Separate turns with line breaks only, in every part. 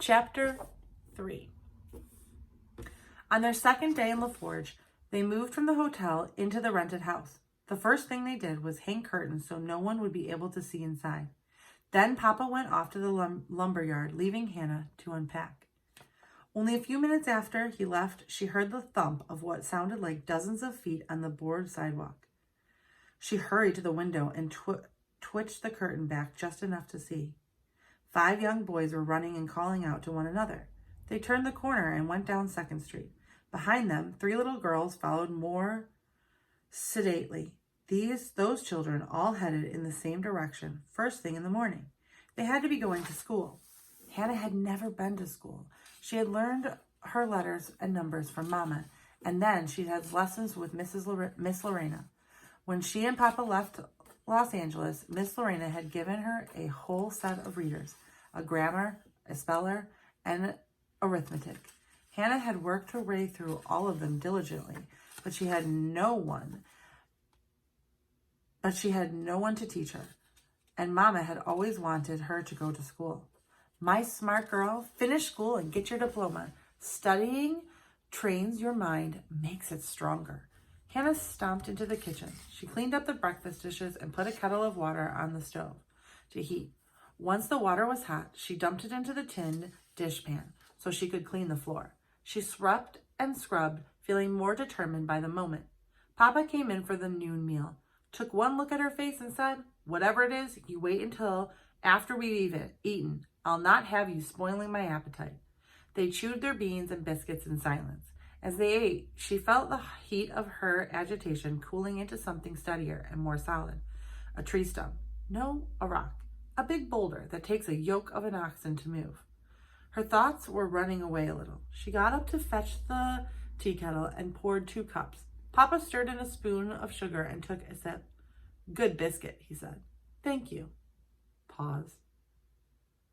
Chapter 3. On their second day in LaForge, they moved from the hotel into the rented house. The first thing they did was hang curtains so no one would be able to see inside. Then Papa went off to the lumber yard, leaving Hannah to unpack. Only a few minutes after he left, she heard the thump of what sounded like dozens of feet on the board sidewalk. She hurried to the window and twitched the curtain back just enough to see. 5 young boys were running and calling out to one another. They turned the corner and went down 2nd Street. Behind them, 3 little girls followed more sedately. Those children all headed in the same direction, first thing in the morning. They had to be going to school. Hannah had never been to school. She had learned her letters and numbers from Mama, and then she had lessons with Miss Lorena. When she and Papa left Los Angeles, Miss Lorena had given her a whole set of readers, a grammar, a speller, and arithmetic. Hannah had worked her way through all of them diligently, but she had no one to teach her, and Mama had always wanted her to go to school. My smart girl, finish school and get your diploma. Studying trains your mind, makes it stronger. Hannah stomped into the kitchen. She cleaned up the breakfast dishes and put a kettle of water on the stove to heat. Once the water was hot, she dumped it into the tin dishpan so she could clean the floor. She swept and scrubbed, feeling more determined by the moment. Papa came in for the noon meal, took one look at her face and said, "Whatever it is, you wait until after we've eaten. I'll not have you spoiling my appetite." They chewed their beans and biscuits in silence. As they ate, she felt the heat of her agitation cooling into something steadier and more solid. A tree stump. No, a rock. A big boulder that takes a yoke of an oxen to move. Her thoughts were running away a little. She got up to fetch the tea kettle and poured 2 cups. Papa stirred in a spoon of sugar and took a sip. "Good biscuit," he said. "Thank you." Pause.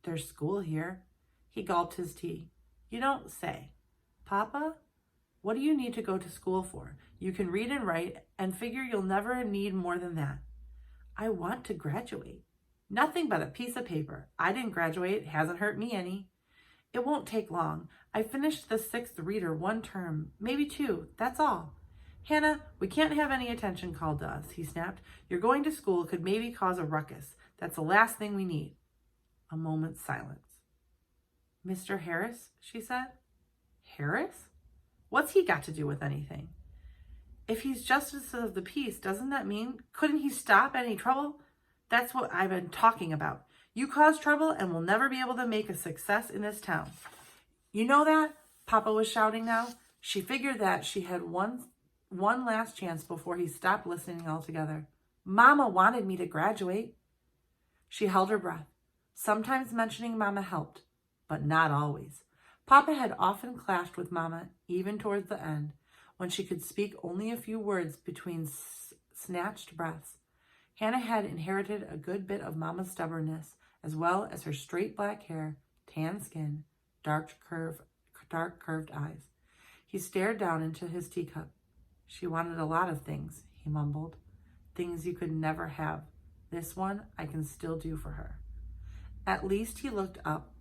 "There's school here." He gulped his tea. "You don't say. Papa, what do you need to go to school for? You can read and write and figure you'll never need more than that." "I want to graduate." "Nothing but a piece of paper. I didn't graduate. It hasn't hurt me any." "It won't take long. I finished the 6th reader 1 term, maybe 2. That's all." "Hannah, we can't have any attention called to us," he snapped. "Your going to school could maybe cause a ruckus. That's the last thing we need." A moment's silence. "Mr. Harris," she said. "Harris? What's he got to do with anything?" "If he's justice of the peace, doesn't that mean couldn't he stop any trouble? That's what I've been talking about. You cause trouble and will never be able to make a success in this town. You know that?" Papa was shouting now. She figured that she had one last chance before he stopped listening altogether. "Mama wanted me to graduate." She held her breath. Sometimes mentioning Mama helped, but not always. Papa had often clashed with Mama, even towards the end, when she could speak only a few words between snatched breaths. Hannah had inherited a good bit of Mama's stubbornness, as well as her straight black hair, tan skin, dark curved eyes. He stared down into his teacup. "She wanted a lot of things," he mumbled. "Things you could never have. This one I can still do for her." At last he looked up,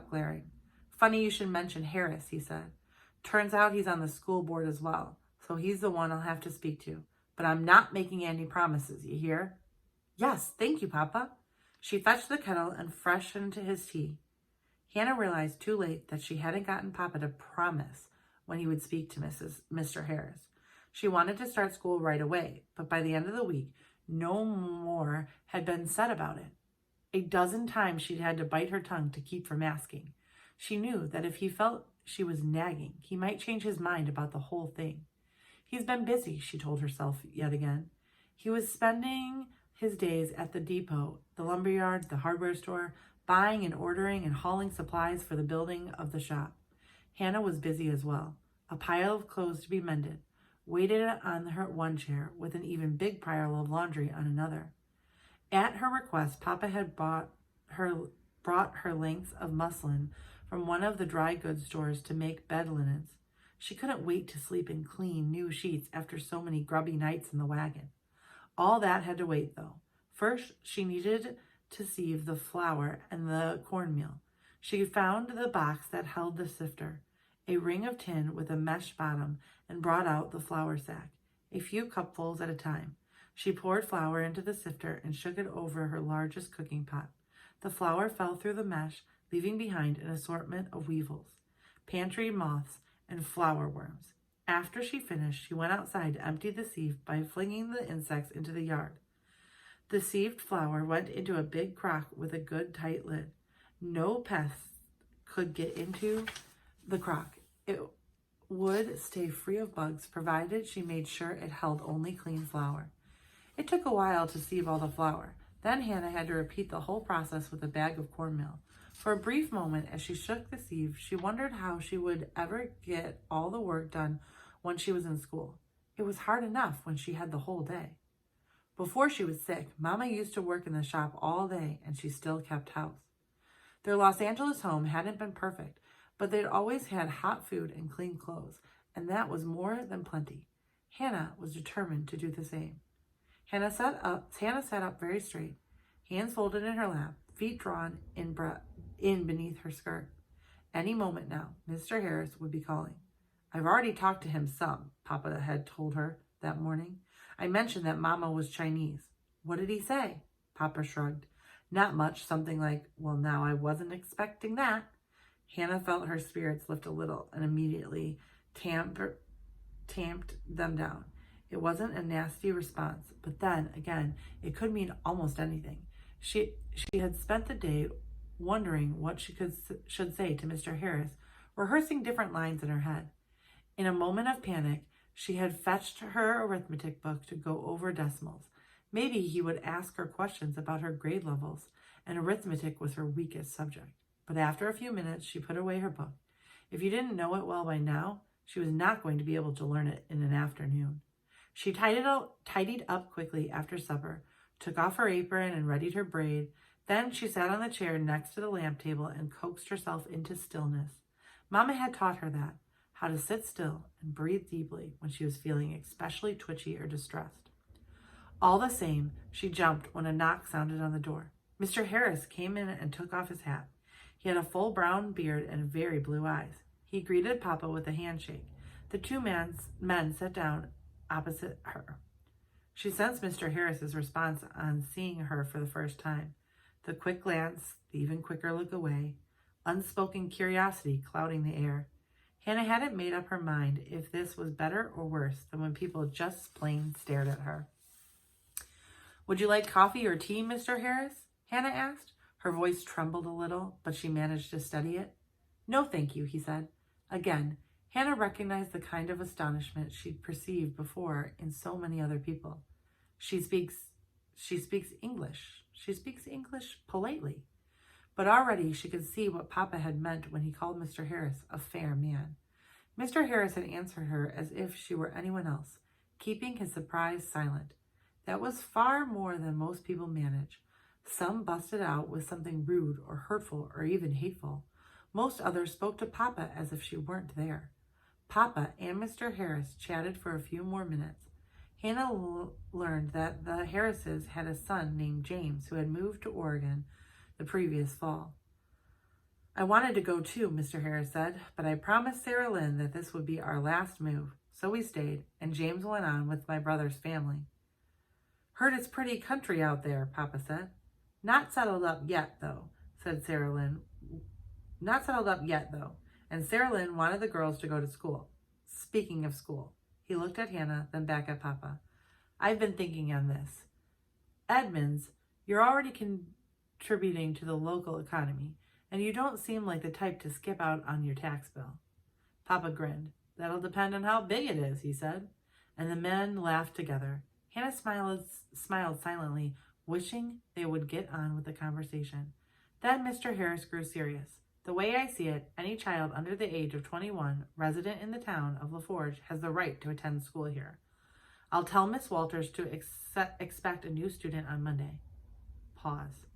glaring. "Funny you should mention Harris," he said. "Turns out he's on the school board as well, so he's the one I'll have to speak to. But I'm not making any promises, you hear?" "Yes, thank you, Papa." She fetched the kettle and freshened his tea. Hannah realized too late that she hadn't gotten Papa to promise when he would speak to Mr. Harris. She wanted to start school right away, but by the end of the week, no more had been said about it. A dozen times she'd had to bite her tongue to keep from asking. She knew that if he felt she was nagging, he might change his mind about the whole thing. He's been busy, she told herself yet again. He was spending his days at the depot, the lumberyard, the hardware store, buying and ordering and hauling supplies for the building of the shop. Hannah was busy as well. A pile of clothes to be mended waited on her one chair, with an even big pile of laundry on another. At her request, Papa had brought her lengths of muslin from one of the dry goods stores to make bed linens. She couldn't wait to sleep in clean, new sheets after so many grubby nights in the wagon. All that had to wait, though. First, she needed to sieve the flour and the cornmeal. She found the box that held the sifter, a ring of tin with a mesh bottom, and brought out the flour sack, a few cupfuls at a time. She poured flour into the sifter and shook it over her largest cooking pot. The flour fell through the mesh, leaving behind an assortment of weevils, pantry moths, and flour worms. After she finished, she went outside to empty the sieve by flinging the insects into the yard. The sieved flour went into a big crock with a good tight lid. No pests could get into the crock. It would stay free of bugs, provided she made sure it held only clean flour. It took a while to sieve all the flour. Then Hannah had to repeat the whole process with a bag of cornmeal. For a brief moment, as she shook the sieve, she wondered how she would ever get all the work done when she was in school. It was hard enough when she had the whole day. Before she was sick, Mama used to work in the shop all day, and she still kept house. Their Los Angeles home hadn't been perfect, but they'd always had hot food and clean clothes, and that was more than plenty. Hannah was determined to do the same. Hannah sat up very straight, hands folded in her lap, feet drawn in beneath her skirt. Any moment now, Mr. Harris would be calling. I've already talked to him some, Papa had told her that morning. I mentioned that Mama was Chinese. What did he say? Papa shrugged. Not much, something like, well, now I wasn't expecting that. Hannah felt her spirits lift a little and immediately tamped them down. It wasn't a nasty response, but then, again, it could mean almost anything. She had spent the day wondering what she should say to Mr. Harris, rehearsing different lines in her head. In a moment of panic, she had fetched her arithmetic book to go over decimals. Maybe he would ask her questions about her grade levels, and arithmetic was her weakest subject. But after a few minutes, she put away her book. If you didn't know it well by now, she was not going to be able to learn it in an afternoon. She tidied up quickly after supper, took off her apron and readied her braid. Then she sat on the chair next to the lamp table and coaxed herself into stillness. Mama had taught her that, how to sit still and breathe deeply when she was feeling especially twitchy or distressed. All the same, she jumped when a knock sounded on the door. Mr. Harris came in and took off his hat. He had a full brown beard and very blue eyes. He greeted Papa with a handshake. The two men sat down opposite her. She sensed Mr. Harris's response on seeing her for the first time. The quick glance, the even quicker look away, unspoken curiosity clouding the air. Hannah hadn't made up her mind if this was better or worse than when people just plain stared at her. Would you like coffee or tea, Mr. Harris? Hannah asked. Her voice trembled a little, but she managed to steady it. No, thank you, he said. Again, Hannah recognized the kind of astonishment she'd perceived before in so many other people. She speaks English. She speaks English politely. But already she could see what Papa had meant when he called Mr. Harris a fair man. Mr. Harris had answered her as if she were anyone else, keeping his surprise silent. That was far more than most people manage. Some busted out with something rude or hurtful or even hateful. Most others spoke to Papa as if she weren't there. Papa and Mr. Harris chatted for a few more minutes. Hannah learned that the Harrises had a son named James who had moved to Oregon the previous fall. I wanted to go too, Mr. Harris said, but I promised Sarah Lynn that this would be our last move, so we stayed, and James went on with my brother's family. Heard it's pretty country out there, Papa said. Not settled up yet, though, said Sarah Lynn. Not settled up yet, though, and Sarah Lynn wanted the girls to go to school. Speaking of school, he looked at Hannah, then back at Papa. I've been thinking on this. Edmonds, you're already contributing to the local economy, and you don't seem like the type to skip out on your tax bill. Papa grinned. That'll depend on how big it is, he said, and the men laughed together. Hannah smiled silently, wishing they would get on with the conversation. Then Mr. Harris grew serious. The way I see it, any child under the age of 21, resident in the town of LaForge, has the right to attend school here. I'll tell Miss Walters to expect a new student on Monday. Pause.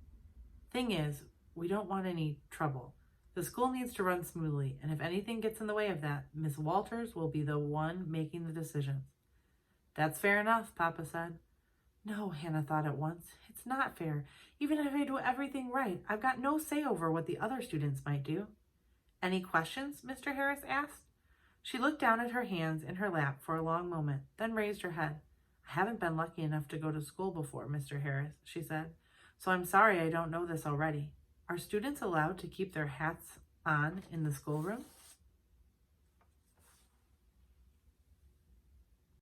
Thing is, we don't want any trouble. The school needs to run smoothly, and if anything gets in the way of that, Miss Walters will be the one making the decisions. That's fair enough, Papa said. No, Hannah thought at once. It's not fair. Even if I do everything right, I've got no say over what the other students might do. Any questions? Mr. Harris asked. She looked down at her hands in her lap for a long moment, then raised her head. I haven't been lucky enough to go to school before, Mr. Harris, she said, so I'm sorry I don't know this already. Are students allowed to keep their hats on in the schoolroom?